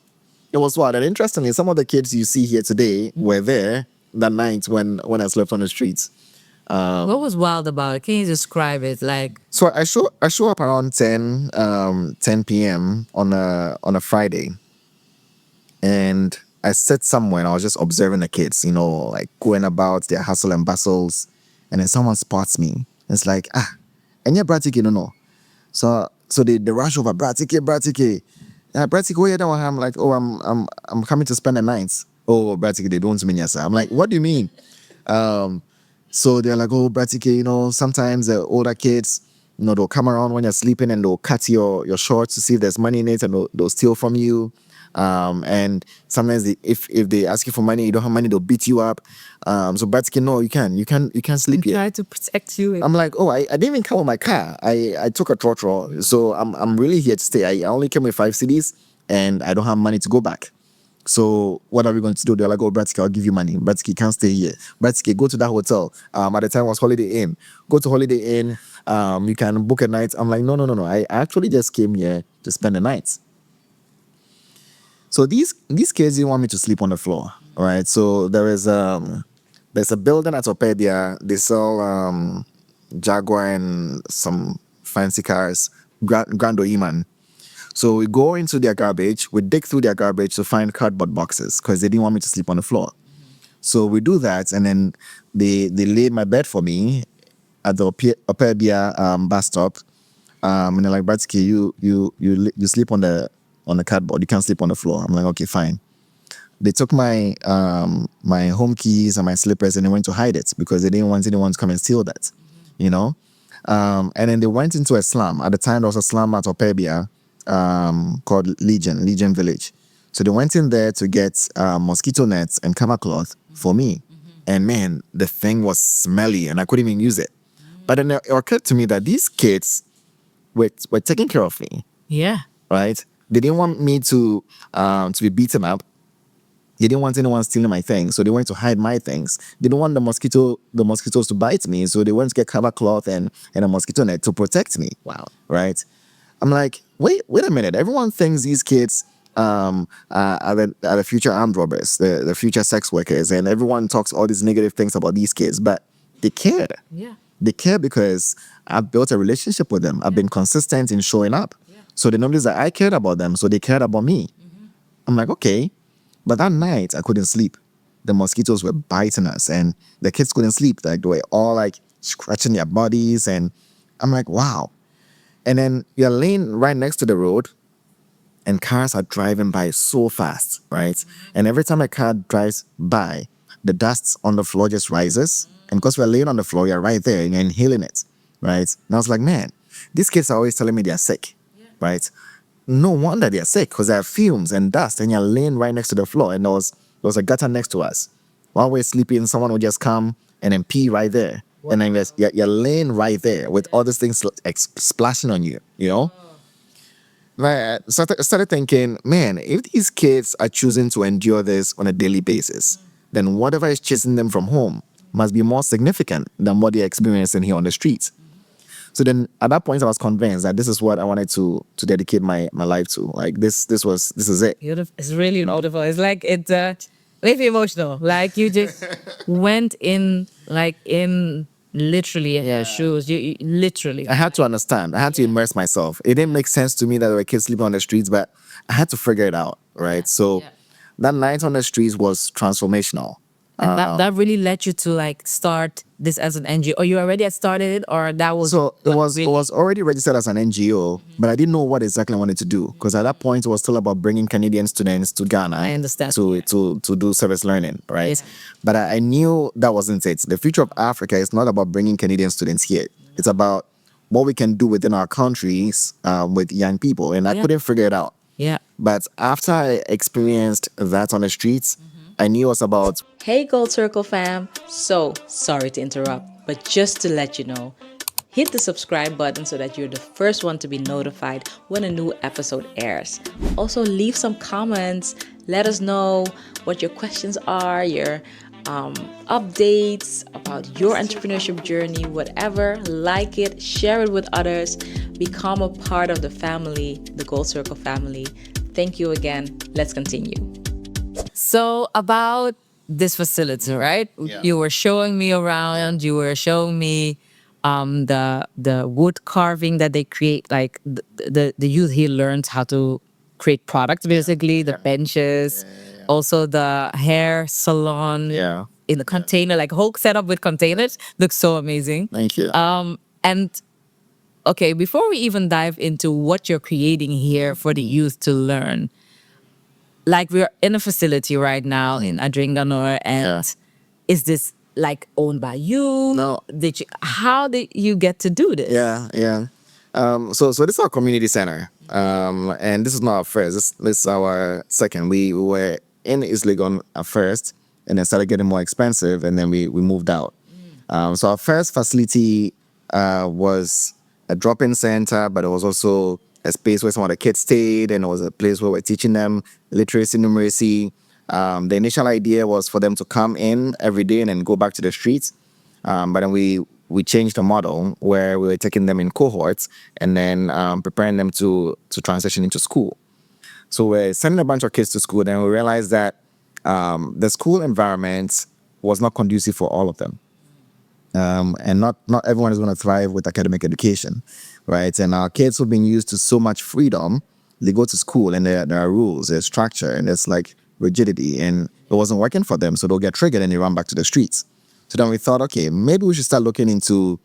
Speaker 3: It was wild. And interestingly, some of the kids you see here today were there that night when I slept on the streets.
Speaker 2: what was wild about it? Can you describe it? Like,
Speaker 3: So I show up around 10 p.m. on a Friday. And I sat somewhere and I was just observing the kids, like going about their hustle and bustles. And then someone spots me. It's like, and yeah, Bratike, no. So they rush over, Bratike. Yeah, Bratike, where you doing? I'm like, oh, I'm coming to spend the night. Oh, Bratike, they don't mean yes. I'm like, what do you mean? So they're like, oh, Bratike, sometimes the older kids, they'll come around when you're sleeping and they'll cut your shorts to see if there's money in it, and they'll steal from you. And sometimes if they ask you for money, you don't have money, they'll beat you up. So Bratike, no, you can't sleep here.
Speaker 2: try to protect you.
Speaker 3: I'm like, oh, I didn't even come with my car. I took a trotro. So I'm really here to stay. I only came with 5 cities and I don't have money to go back. So what are we going to do? They're like, oh, Bratike, I'll give you money. Bratike, can't stay here. Bratike, go to that hotel. At the time it was Holiday Inn. Go to Holiday Inn. You can book a night. I'm like, no. I actually just came here to spend the night. So these kids didn't want me to sleep on the floor, right? So there's a building at Opedia. They sell Jaguar and some fancy cars, Grand Oiman. So we go into their garbage, we dig through their garbage to find cardboard boxes because they didn't want me to sleep on the floor. So we do that, and then they laid my bed for me at the Opebia bus stop. And they're like, Bratike, you sleep on the cardboard. You can't sleep on the floor. I'm like, okay, fine. They took my my home keys and my slippers and they went to hide it because they didn't want anyone to come and steal that, And then they went into a slum. At the time, there was a slum at Opebia called Legion Village. So they went in there to get mosquito nets and camera cloth for me. And man, the thing was smelly and I couldn't even use it. But then it occurred to me that these kids were taking care of me,
Speaker 2: Yeah.
Speaker 3: right? They didn't want me to be beaten up. They didn't want anyone stealing my things, so they went to hide my things. They didn't want the mosquitoes to bite me, so they went to get cover cloth and a mosquito net to protect me.
Speaker 2: Wow.
Speaker 3: Right? I'm like, wait a minute. Everyone thinks these kids are the future armed robbers, the future sex workers, and everyone talks all these negative things about these kids, but they care.
Speaker 2: Yeah.
Speaker 3: They care because I've built a relationship with them. I've been consistent in showing up. So they noticed that I cared about them, so they cared about me. I'm like, okay. But that night, I couldn't sleep. The mosquitoes were biting us, and the kids couldn't sleep. Like, they were all like scratching their bodies, and I'm like, wow. And then you're laying right next to the road, and cars are driving by so fast, right? And every time a car drives by, the dust on the floor just rises. And because we're laying on the floor, you're right there, and you're inhaling it, right? And I was like, man, these kids are always telling me they're sick, right? No wonder they're sick because there are fumes and dust, and you're laying right next to the floor. And there was a gutter next to us. While we're sleeping, someone would just come and then pee right there. Wow. And then you're laying right there with all these things splashing on you, Right. So I started thinking, man, if these kids are choosing to endure this on a daily basis, then whatever is chasing them from home must be more significant than what they're experiencing here on the streets. So then at that point, I was convinced that this is what I wanted to dedicate my life to. Like this is it.
Speaker 2: Beautiful. It's really beautiful. It's like it's maybe emotional. Like you just went in literally your shoes. You literally.
Speaker 3: I had to understand. I had to immerse myself. It didn't make sense to me that there were kids sleeping on the streets, but I had to figure it out, right? So that night on the streets was transformational.
Speaker 2: And that really led you to like start this as an NGO. Or you already had started it, or that was
Speaker 3: So it
Speaker 2: what
Speaker 3: was it
Speaker 2: really-
Speaker 3: was already registered as an NGO, but I didn't know what exactly I wanted to do because at that point it was still about bringing Canadian students to Ghana.
Speaker 2: I understand.
Speaker 3: To do service learning, right?
Speaker 2: Yes.
Speaker 3: But I knew that wasn't it. The future of Africa is not about bringing Canadian students here. It's about what we can do within our countries with young people, and I
Speaker 2: Yeah.
Speaker 3: couldn't figure it out.
Speaker 2: Yeah.
Speaker 3: But after I experienced that on the streets, I knew it was about.
Speaker 4: Hey Gold Circle fam! So sorry to interrupt, but just to let you know, hit the subscribe button so that you're the first one to be notified when a new episode airs. Also, leave some comments. Let us know what your questions are, your updates about your entrepreneurship journey, whatever. Like it, share it with others, become a part of the family, the Gold Circle family. Thank you again. Let's continue.
Speaker 2: So about this facility, right?
Speaker 3: Yeah.
Speaker 2: You were showing me around. You were showing me the wood carving that they create. Like the youth here learns how to create products, basically the benches, also the hair salon.
Speaker 3: Yeah.
Speaker 2: In the container, like whole setup with containers, looks so amazing.
Speaker 3: Thank you.
Speaker 2: And okay, before we even dive into what you're creating here for the youth to learn, like we're in a facility right now in Adringanor, and
Speaker 3: Yeah.
Speaker 2: is this like owned by you?
Speaker 3: No.
Speaker 2: How did you get to do this?
Speaker 3: Yeah. So this is our community center. And this is not our first. This is our second. We were in East Legon at first, and then started getting more expensive, and then we moved out. So our first facility was a drop-in center, but it was also a space where some of the kids stayed, and it was a place where we're teaching them literacy, numeracy. The initial idea was for them to come in every day and then go back to the streets. But then we changed the model where we were taking them in cohorts and then preparing them to transition into school. So we're sending a bunch of kids to school, then we realized that the school environment was not conducive for all of them. And not everyone is going to thrive with academic education, right? And our kids who've been used to so much freedom, they go to school and there are rules, there's structure, and there's like rigidity, and it wasn't working for them, so they'll get triggered and they run back to the streets. So then we thought, okay, maybe we should start looking into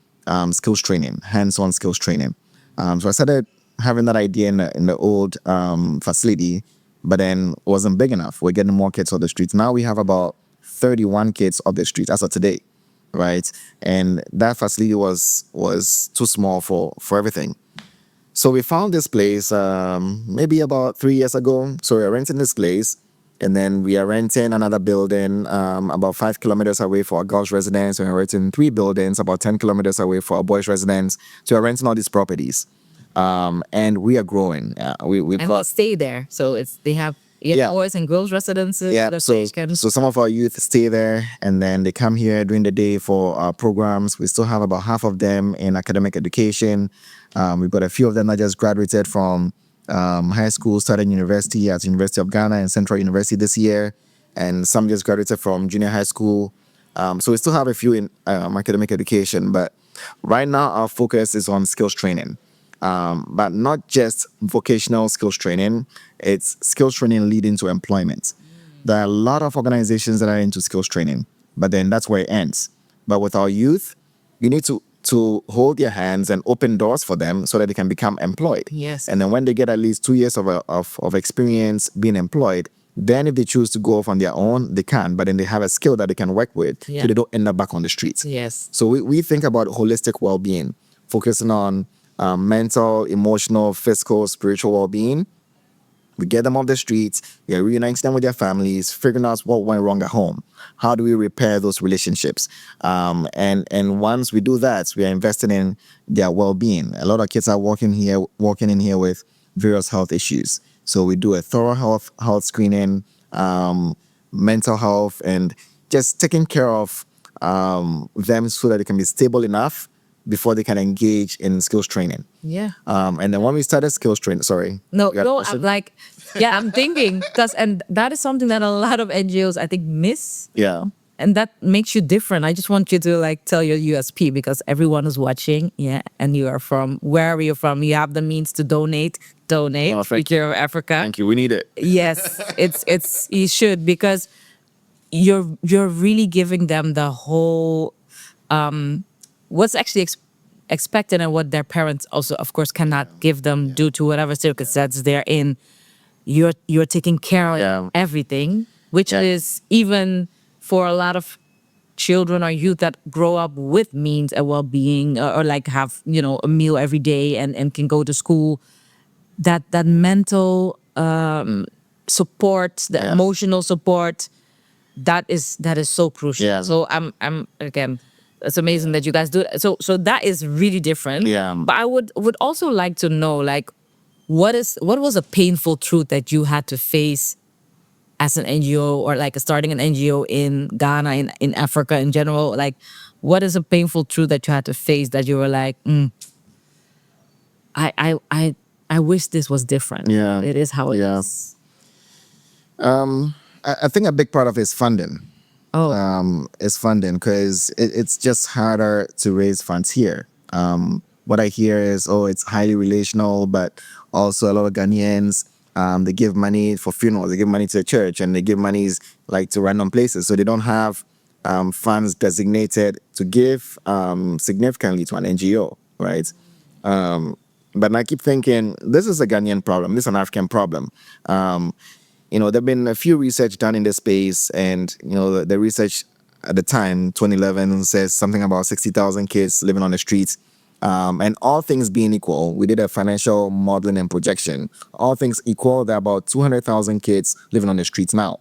Speaker 3: skills training, hands-on skills training. So I started having that idea in the old facility, but then it wasn't big enough. We're getting more kids on the streets. Now we have about 31 kids on the streets as of today, right? And that facility was too small for everything. So we found this place maybe about 3 years ago. So we are renting this place, and then we are renting another building about 5 kilometers away for our girls' residence, and we're renting 3 buildings about 10 kilometers away for our boys' residence. So we're renting all these properties, and we are growing. We've
Speaker 2: And
Speaker 3: got
Speaker 2: they stay there. So they have
Speaker 3: Yeah.
Speaker 2: boys and girls residences.
Speaker 3: yeah,
Speaker 2: that
Speaker 3: so
Speaker 2: they can-
Speaker 3: some of our youth stay there, and then they come here during the day for our programs. We still have about half of them in academic education. We've got a few of them that just graduated from high school, started university at University of Ghana and Central University this year, and some just graduated from junior high school. So we still have a few in academic education, but right now our focus is on skills training. But not just vocational skills training, it's skills training leading to employment. There are a lot of organizations that are into skills training, but then that's where it ends. But with our youth, you need to hold their hands and open doors for them so that they can become employed.
Speaker 2: Yes.
Speaker 3: And then when they get at least 2 years of experience being employed, then if they choose to go off on their own, they can, but then they have a skill that they can work with
Speaker 2: Yeah.
Speaker 3: so they don't end up back on the streets.
Speaker 2: Yes.
Speaker 3: So we think about holistic well-being, focusing on mental, emotional, physical, spiritual well-being. We get them off the streets, we are reuniting them with their families, figuring out what went wrong at home. How do we repair those relationships? And once we do that, we are investing in their well-being. A lot of kids are walking in here with various health issues. So we do a thorough health screening, mental health, and just taking care of them so that they can be stable enough before they can engage in skills training.
Speaker 2: Yeah.
Speaker 3: And then when we started skills training, sorry.
Speaker 2: No,
Speaker 3: You had a
Speaker 2: no,
Speaker 3: question?
Speaker 2: I'm like, yeah, I'm thinking and that is something that a lot of NGOs I think miss.
Speaker 3: Yeah.
Speaker 2: and that makes you different. I just want you to like tell your USP because everyone is watching. Yeah, and you are from wherever you're from. You have the means to donate. Donate.
Speaker 3: Oh, thank
Speaker 2: Future of Africa.
Speaker 3: Thank you. We need it.
Speaker 2: Yes, it's you should, because you're really giving them the whole what's actually expected and what their parents also of course cannot give them due to whatever circumstances they're in. You're taking care of
Speaker 3: Yeah.
Speaker 2: everything, which
Speaker 3: Yeah.
Speaker 2: is even for a lot of children or youth that grow up with means and well-being, or like have a meal every day and can go to school, that mental support, the
Speaker 3: Yeah.
Speaker 2: emotional support, that is so crucial.
Speaker 3: Yeah.
Speaker 2: So I'm again, it's amazing that you guys do it. So that is really different.
Speaker 3: Yeah.
Speaker 2: But I would also like to know, like, what was a painful truth that you had to face as an NGO, or like starting an NGO in Ghana, in Africa in general? Like, what is a painful truth that you had to face that you were like, I wish this was different.
Speaker 3: Yeah.
Speaker 2: It is how it
Speaker 3: Yeah.
Speaker 2: is.
Speaker 3: I think a big part of it is funding.
Speaker 2: Oh,
Speaker 3: Is funding, because it's just harder to raise funds here. What I hear is, oh, it's highly relational, but also a lot of Ghanaians, they give money for funerals, they give money to the church, and they give monies like to random places. So they don't have funds designated to give significantly to an NGO, right? But I keep thinking, this is a Ghanaian problem. This is an African problem. There have been a few research done in this space, and the research at the time, 2011, says something about 60,000 kids living on the streets. And all things being equal, we did a financial modeling and projection. All things equal, there are about 200,000 kids living on the streets now.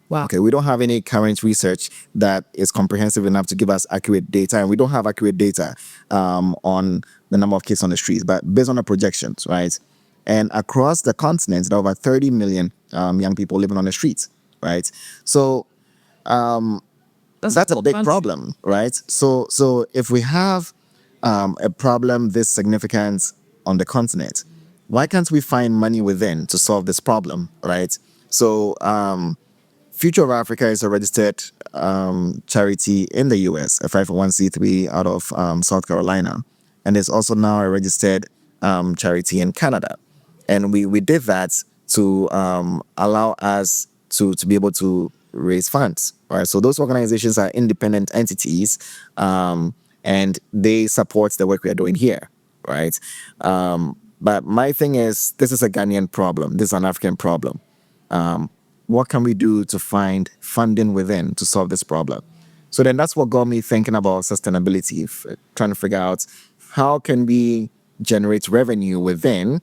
Speaker 2: wow.
Speaker 3: Okay, we don't have any current research that is comprehensive enough to give us accurate data, and we don't have accurate data on the number of kids on the streets, but based on the projections, right? And across the continent, there are over 30 million young people living on the streets, right? So that's a big
Speaker 2: country.
Speaker 3: problem, right? So if we have a problem this significant on the continent, why can't we find money within to solve this problem, right? So Future of Africa is a registered charity in the US, a 501c3 out of South Carolina. And it's also now a registered charity in Canada. And we did that to allow us to be able to raise funds, right? So those organizations are independent entities, and they support the work we are doing here, right? But my thing is, this is a Ghanaian problem. This is an African problem. What can we do to find funding within to solve this problem? So then that's what got me thinking about sustainability, trying to figure out how can we generate revenue within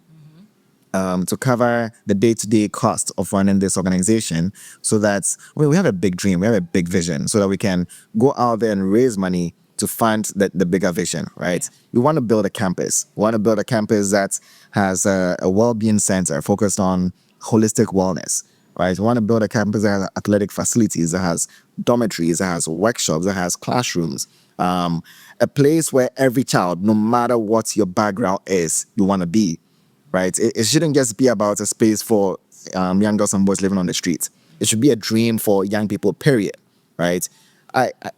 Speaker 3: to cover the day-to-day cost of running this organization, so that we have a big dream, we have a big vision, so that we can go out there and raise money to fund the bigger vision, right? We want to build a campus. We want to build a campus that has a well-being center focused on holistic wellness, right? We want to build a campus that has athletic facilities, that has dormitories, that has workshops, that has classrooms, a place where every child, no matter what your background is, you want to be, right? It shouldn't just be about a space for young girls and boys living on the streets. It should be a dream for young people, period, right?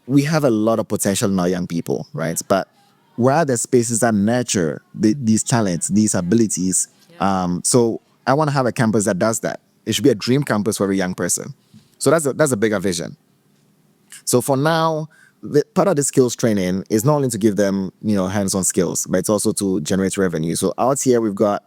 Speaker 3: We have a lot of potential in our young people, right? But where are the spaces that nurture these talents, these abilities? So I want to have a campus that does that. It should be a dream campus for every young person. So that's a bigger vision. So for now, part of the skills training is not only to give them, hands-on skills, but it's also to generate revenue. So out here, we've got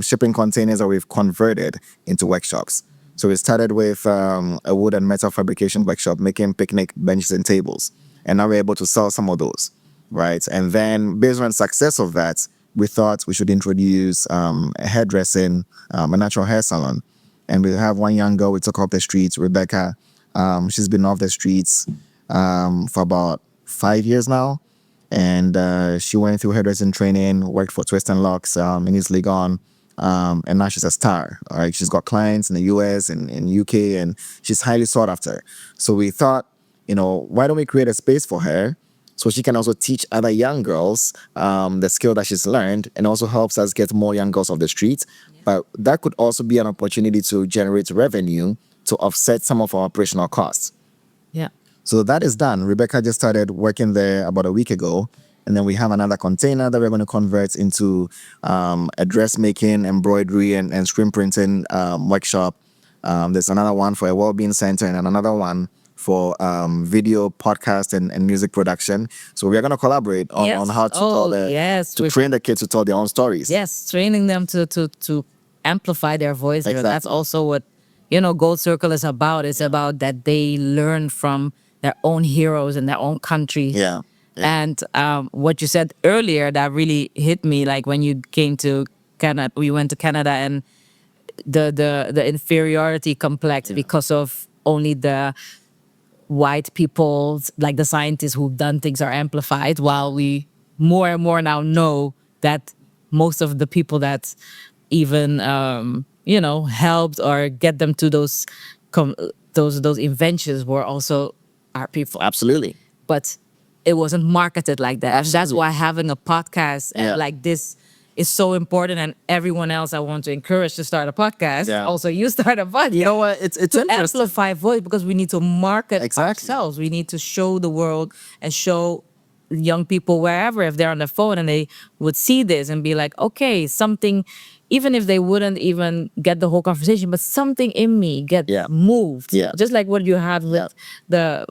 Speaker 3: shipping containers that we've converted into workshops. So we started with a wood and metal fabrication workshop, making picnic benches and tables. And now we're able to sell some of those, right? And then based on the success of that, we thought we should introduce a hairdressing, a natural hair salon. And we have one young girl we took off the streets, Rebecca. She's been off the streets for about 5 years now. And she went through hairdressing training, worked for Twist and Locks in East Legon. And now she's a star. All right, she's got clients in the US and in UK, and she's highly sought after. So we thought, why don't we create a space for her so she can also teach other young girls the skill that she's learned, and also helps us get more young girls off the streets. But that could also be an opportunity to generate revenue to offset some of our operational costs.
Speaker 2: Yeah.
Speaker 3: So that is done. Rebecca just started working there about a week ago. And then we have another container that we're going to convert into a dressmaking, embroidery, and screen printing workshop. There's another one for a well-being center and another one for video, podcast, and music production. So we are going to collaborate on how to to train the kids to tell their own stories.
Speaker 2: Yes, training them to amplify their voice.
Speaker 3: Exactly.
Speaker 2: That's also what Gold Circle is about. It's about that they learn from their own heroes in their own countries.
Speaker 3: Yeah.
Speaker 2: And what you said earlier that really hit me, like when you came to Canada, we went to Canada, and the inferiority complex because of only the white people, like the scientists who've done things, are amplified, while we more and more now know that most of the people that even helped or get them to those those inventions were also our people.
Speaker 3: Absolutely.
Speaker 2: But it wasn't marketed like that.
Speaker 3: Absolutely.
Speaker 2: That's why having a podcast like this is so important. And everyone else I want to encourage to start a podcast.
Speaker 3: Yeah.
Speaker 2: Also, you start a podcast.
Speaker 3: You know what? It's
Speaker 2: to
Speaker 3: interesting.
Speaker 2: amplify voice, because we need to market
Speaker 3: Exactly.
Speaker 2: ourselves. We need to show the world and show young people wherever, if they're on their phone and they would see this and be like, okay, something, even if they wouldn't even get the whole conversation, but something in me get moved.
Speaker 3: Yeah.
Speaker 2: Just like what you had with the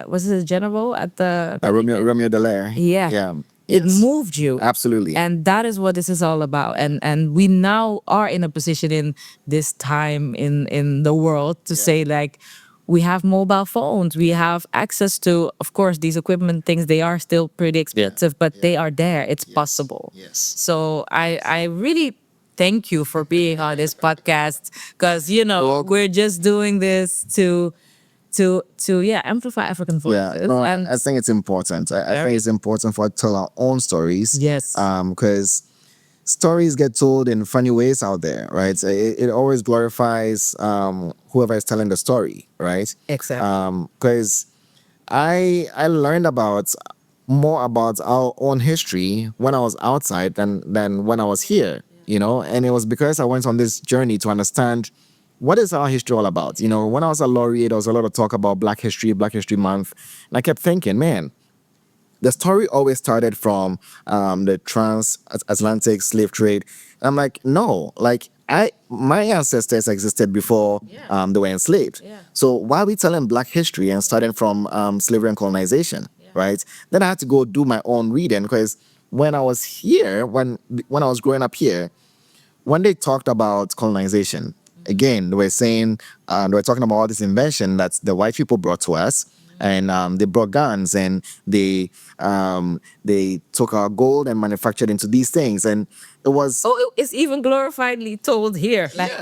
Speaker 2: was it General at the
Speaker 3: Romeo Dallaire.
Speaker 2: Yeah.
Speaker 3: Yeah.
Speaker 2: It
Speaker 3: Yes.
Speaker 2: moved you.
Speaker 3: Absolutely.
Speaker 2: And that is what this is all about. And we now are in a position in this time in the world to say, like, we have mobile phones. We have access to, of course, these equipment things. They are still pretty expensive, but they are there. It's possible.
Speaker 3: Yes.
Speaker 2: So I really thank you for being on this podcast, because we're just doing this to amplify African voices.
Speaker 3: Yeah, no,
Speaker 2: and
Speaker 3: I think it's important. I think it's important for us to tell our own stories.
Speaker 2: Yes.
Speaker 3: Because stories get told in funny ways out there, right? It always glorifies whoever is telling the story, right?
Speaker 2: Exactly.
Speaker 3: Because I learned more about our own history when I was outside than when I was here, and it was because I went on this journey to understand what is our history all about. When I was a laureate, there was a lot of talk about Black History Month, and I kept thinking, man, the story always started from the transatlantic slave trade. And I'm like, no, like my ancestors existed before they were enslaved.
Speaker 2: Yeah.
Speaker 3: So why are we telling Black history and starting from slavery and colonization, right? Then I had to go do my own reading, because when I was here, when I was growing up here, when they talked about colonization, again, they were saying, they were talking about all this invention that the white people brought to us. And they brought guns, and they took our gold and manufactured into these things. And it was...
Speaker 2: it's even glorifiedly told here. Like,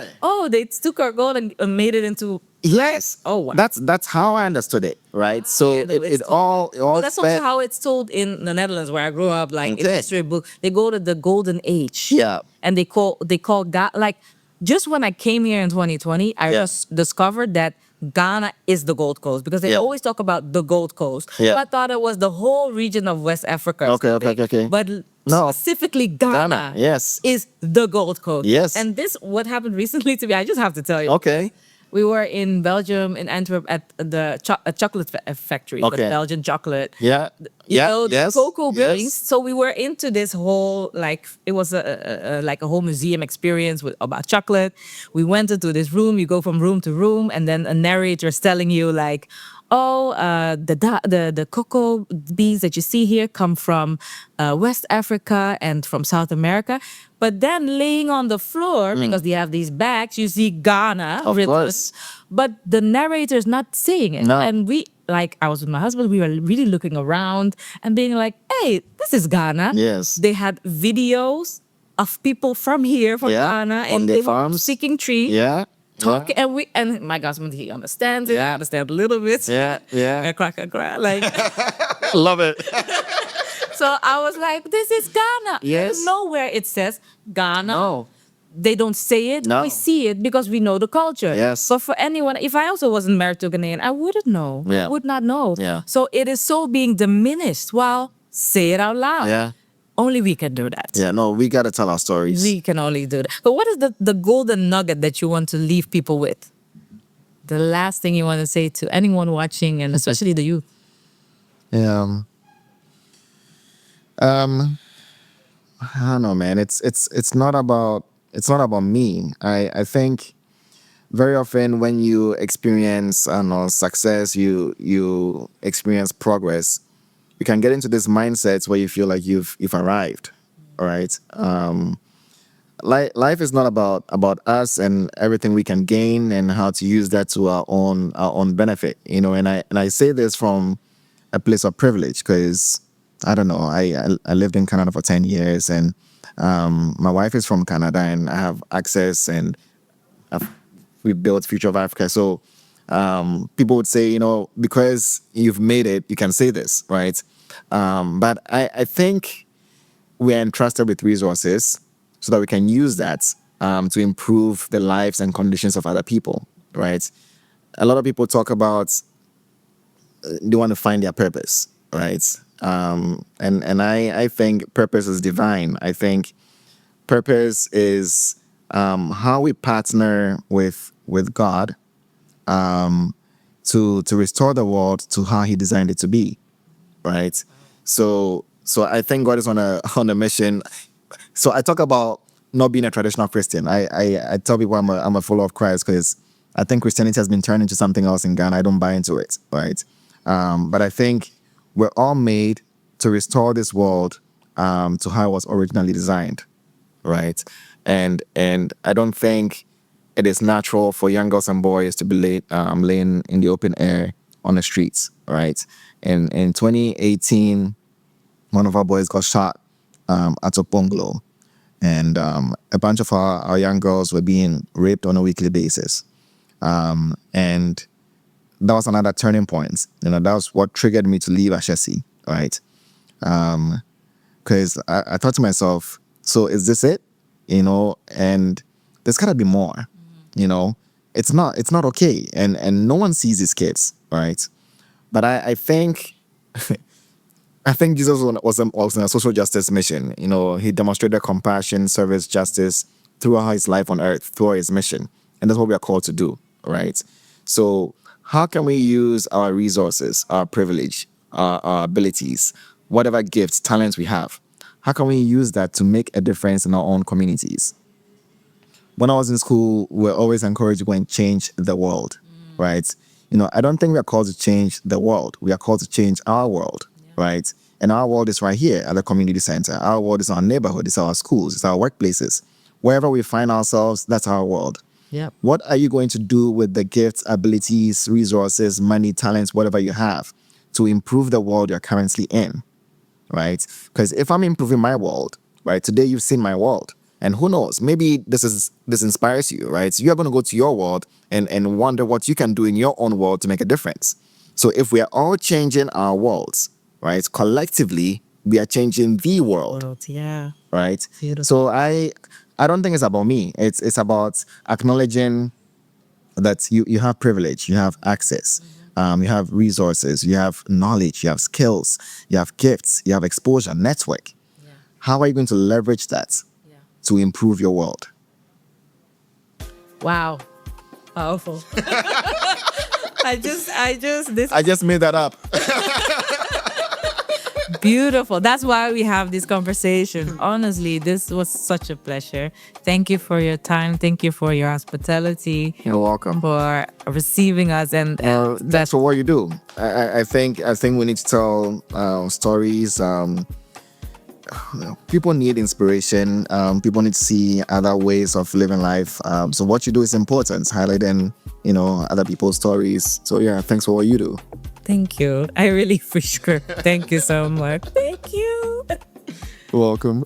Speaker 2: they took our gold and made it into...
Speaker 3: Yes.
Speaker 2: Oh, wow.
Speaker 3: That's how I understood it, right? So it all
Speaker 2: that's
Speaker 3: fed...
Speaker 2: also how it's told in the Netherlands, where I grew up. Like, in
Speaker 3: Okay.
Speaker 2: history book, they go to the golden age.
Speaker 3: Yeah.
Speaker 2: And they call God, like, just when I came here in 2020, I discovered that Ghana is the Gold Coast, because they always talk about the Gold Coast.
Speaker 3: Yeah.
Speaker 2: So I thought it was the whole region of West Africa.
Speaker 3: Okay.
Speaker 2: But
Speaker 3: No.
Speaker 2: specifically Ghana,
Speaker 3: yes.
Speaker 2: is the Gold Coast.
Speaker 3: Yes.
Speaker 2: And what happened recently to me, I just have to tell you.
Speaker 3: Okay.
Speaker 2: We were in Belgium, in Antwerp, at the chocolate factory, the
Speaker 3: Okay.
Speaker 2: Belgian chocolate.
Speaker 3: Yeah.
Speaker 2: The
Speaker 3: Yes.
Speaker 2: cocoa beans.
Speaker 3: Yes.
Speaker 2: So we were into this whole, like, it was like a whole museum experience about chocolate. We went into this room. You go from room to room, and then a narrator is telling you, like, the cocoa beans that you see here come from West Africa and from South America. But then laying on the floor, because they have these bags, you see Ghana.
Speaker 3: Of
Speaker 2: written.
Speaker 3: course.
Speaker 2: But the narrator is not saying it.
Speaker 3: No.
Speaker 2: And I was with my husband, we were really looking around and being like, hey, this is Ghana.
Speaker 3: Yes.
Speaker 2: They had videos of people from here, from Ghana,
Speaker 3: on
Speaker 2: and
Speaker 3: their
Speaker 2: they were
Speaker 3: farms.
Speaker 2: seeking tree.
Speaker 3: Yeah.
Speaker 2: Talking, and my husband, he understands it. I understand a little bit.
Speaker 3: Yeah.
Speaker 2: And crack, like.
Speaker 3: Love it.
Speaker 2: So I was like, this is Ghana.
Speaker 3: Yes.
Speaker 2: Nowhere it says Ghana.
Speaker 3: No.
Speaker 2: They don't say it.
Speaker 3: No.
Speaker 2: We see it because we know the culture.
Speaker 3: Yes.
Speaker 2: But for anyone, if I also wasn't married to a Ghanaian, I wouldn't know.
Speaker 3: Yeah.
Speaker 2: I would not know.
Speaker 3: Yeah.
Speaker 2: So it is so being diminished. Well, say it out loud.
Speaker 3: Yeah.
Speaker 2: Only we can do that.
Speaker 3: Yeah. No, we gotta tell our stories.
Speaker 2: We can only do that. But what is the golden nugget that you want to leave people with? the last thing you want to say to anyone watching, and especially the youth?
Speaker 3: Yeah. I don't know, man. It's not about me. I think very often when you experience, I don't know, success, you experience progress, you can get into this mindset where you feel like you've arrived. All right. Life is not about us and everything we can gain and how to use that to our own benefit. And I say this from a place of privilege because I don't know. I lived in Canada for 10 years, and my wife is from Canada, and I have access, and we built Future of Africa. So people would say, because you've made it, you can say this, right? But I think we're entrusted with resources so that we can use that to improve the lives and conditions of other people, right? A lot of people talk about they want to find their purpose, right? And I think purpose is divine. I think purpose is how we partner with God to restore the world to how He designed it to be, right? So I think God is on a mission. So I talk about not being a traditional Christian. I tell people I'm a follower of Christ because I think Christianity has been turned into something else in Ghana. I don't buy into it, right? But I think we're all made to restore this world to how it was originally designed, right? And I don't think it is natural for young girls and boys to be laying in the open air on the streets, right? And in 2018, one of our boys got shot at a bungalow, and a bunch of our young girls were being raped on a weekly basis. And that was another turning point. That was what triggered me to leave Ashesi, right? Because I thought to myself, so is this it? And there's gotta be more. It's not okay, and no one sees these kids, right? But I think I think Jesus was on a social justice mission. He demonstrated compassion, service, justice throughout his life on earth, throughout his mission. And that's what we are called to do, right? So how can we use our resources, our privilege, our abilities, whatever gifts, talents we have? How can we use that to make a difference in our own communities? When I was in school, we were always encouraged to go and change the world, right? I don't think we are called to change the world. We are called to change our world, right? And our world is right here at the community center. Our world is our neighborhood, it's our schools, it's our workplaces. Wherever we find ourselves, that's our world.
Speaker 2: Yep.
Speaker 3: What are you going to do with the gifts, abilities, resources, money, talents, whatever you have to improve the world you're currently in, right? Because if I'm improving my world, right, today you've seen my world. And who knows, maybe this inspires you, right? So you're going to go to your world and wonder what you can do in your own world to make a difference. So if we are all changing our worlds, right, collectively, we are changing the world,
Speaker 2: Yeah.
Speaker 3: right?
Speaker 2: Beautiful.
Speaker 3: So I don't think it's about me. It's about acknowledging that you have privilege, you have access, you have resources, you have knowledge, you have skills, you have gifts, you have exposure, network.
Speaker 2: Yeah.
Speaker 3: How are you going to leverage that to improve your world?
Speaker 2: Wow. Powerful. I just
Speaker 3: made that up.
Speaker 2: beautiful. That's why we have this conversation. Honestly, this was such a pleasure. Thank you for your time. Thank you for your hospitality.
Speaker 3: You're welcome.
Speaker 2: For receiving us, and
Speaker 3: That's for what you do. I think we need to tell stories. People need inspiration. People need to see other ways of living life. So what you do is important. Highlighting, other people's stories. So yeah, thanks for what you do.
Speaker 2: thank you. I really appreciate it. Thank you so much. Thank you.
Speaker 3: You're welcome.